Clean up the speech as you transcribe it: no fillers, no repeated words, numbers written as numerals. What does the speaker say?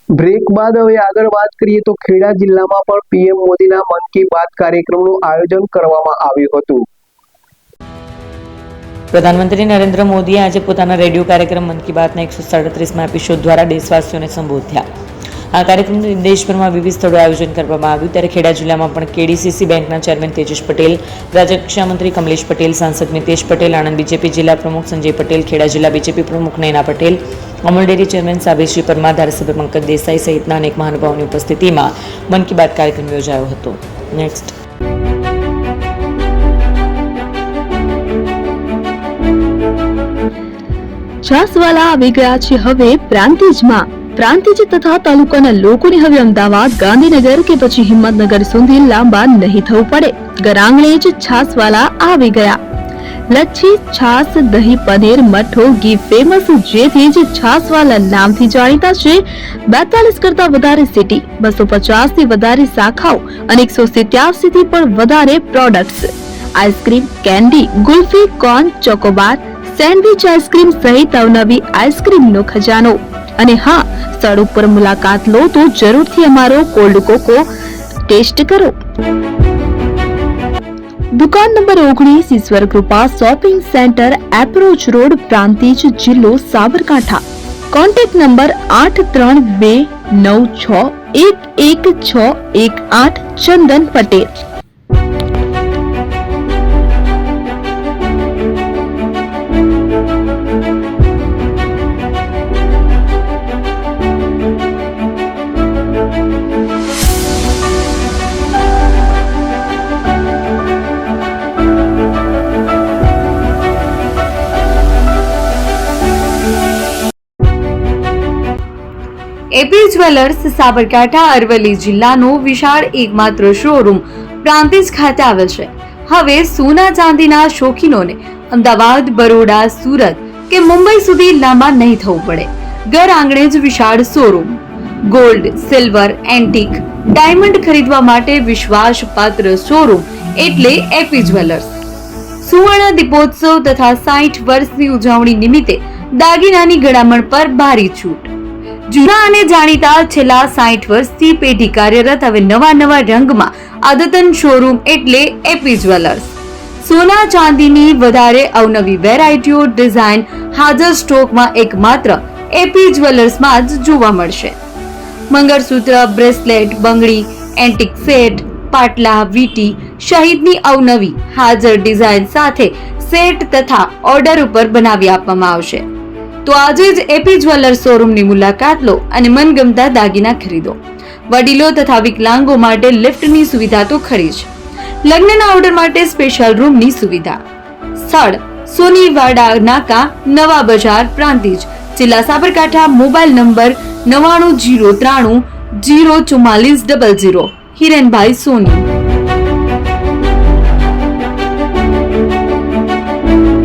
Break બાદ હવે આગળ વાત કરીએ તો ખેડા જિલ્લામાં પણ પીએમ મોદીના મન કી બાત કાર્યક્રમનું આયોજન કરવામાં આવ્યું હતું। પ્રધાનમંત્રી નરેન્દ્ર મોદીએ આજે પોતાના રેડિયો કાર્યક્રમ મન કી બાતના 137મા એપિસોડ દ્વારા દેશવાસીઓને સંબોધ્યા। આ કાર્યક્રમનું દેશભરમાં વિવિધ સ્થળોએ આયોજન કરવામાં આવ્યું, ત્યારે ખેડા જિલ્લામાં પણ કેડીસીસી બેંકના ચેરમેન તેજસ પટેલ, રાજ્યકક્ષા મંત્રી કમલેશ પટેલ, સાંસદ મિતેશ પટેલ, આણંદ બીજેપી જિલ્લા પ્રમુખ સંજય પટેલ, ખેડા જિલ્લા બીજેપી પ્રમુખ નયના પટેલ, અમૂલ ડેરી ચેરમેન સાબેશ્રી પરમાર, ધારાસભ્ય પંકજ દેસાઈ સહિતના અનેક મહાનુભાવોની ઉપસ્થિતિમાં મન કી બાત કાર્યક્રમ યોજાયો હતો। નેક્સ્ટ છાસવાલા આવી ગયા છે હવે પ્રાંતિજમાં। પ્રાંતિજ તથા તાલુકાના લોકોને હવે અમદાવાદ, ગાંધીનગર કે પછી હિંમતનગર સુધી લાંબા નહીં થવું પડે। ઘર આંગણે જ છાસવાલા આવી ગયા। લચ્છી, છાસ, દહીં, પનીર, મઠો, ઘી ફેમસ, જેથી જ છાસવાલા નામથી જાણીતા છે। 42 કરતા વધારે સિટી, 250 થી વધારે શાખાઓ અને 187 થી પણ વધારે products. Ice cream, candy, kulfi, corn, Chocobar, sandwich ice cream સહિત અવનવી આઈસ્ક્રીમનો ખજાનો। અને હા, સ્થળ ઉપર મુલાકાત લો તો જરૂરથી અમારો કોલ્ડ કોકો ટેસ્ટ કરો। દુકાન number 19, Ishwar Krupa shopping centre, approach road, Prantij, જિલ્લો Sabarkantha. Contact number 8329611618 Chandan Patel. AP jewellers Sabarkantha Aravalli જિલ્લાનો વિશાળ એકમાત્ર શોરૂમ પ્રાંતિજ ખાતે આવેલ છે। હવે સોના ચાંદીના શોખીનોને અમદાવાદ, બરોડા, સુરત કે મુંબઈ સુધી લાંબા નહીં થવું પડે। ઘર આંગણે જ વિશાળ showroom. Gold, silver, antique, diamond ખરીદવા માટે વિશ્વાસપાત્ર શોરૂમ એટલે એપી જ્વેલર્સ। સુવર્ણ દીપોત્સવ તથા 60 વર્ષની ઉજવણી નિમિત્તે દાગીનાની ગળામણ પર ભારી છૂટ। જૂના અને જાણીતા છેલ્લા 60 વર્ષથી પેઢી કાર્યરત હવે નવા રંગમાં અદ્યતન શોરૂમ એટલે એપી જ્વેલર્સ। સોના ચાંદીની વધારે અવનવી વેરાયટીઓ, ડિઝાઇન હાજર સ્ટોકમાં એકમાત્ર એપી જ્વેલર્સમાં જ જોવા મળશે। મંગળસૂત્ર, બ્રેસલેટ, બંગડી, એન્ટિક સેટ, પાટલા, વીટી સહિતની અવનવી હાજર ડિઝાઇન સાથે સેટ તથા ઓર્ડર ઉપર બનાવી આપવામાં આવશે। તો આજે જ એપી જ્વેલર્સ શોરૂમની મુલાકાત લો અને મનગમતા દાગીના ખરીદો। વડીલો તથા વિકલાંગો માટે લિફ્ટની સુવિધા તો ખરી જ, લગ્નના ઓર્ડર માટે સ્પેશિયલ રૂમની સુવિધા। સ્થળ સોનીવાડા નાકા, નવા બજાર, પ્રાંતિજ, જિલ્લા સાબરકાંઠા। Mobile number 9903004400। હિરેનભાઈ સોની।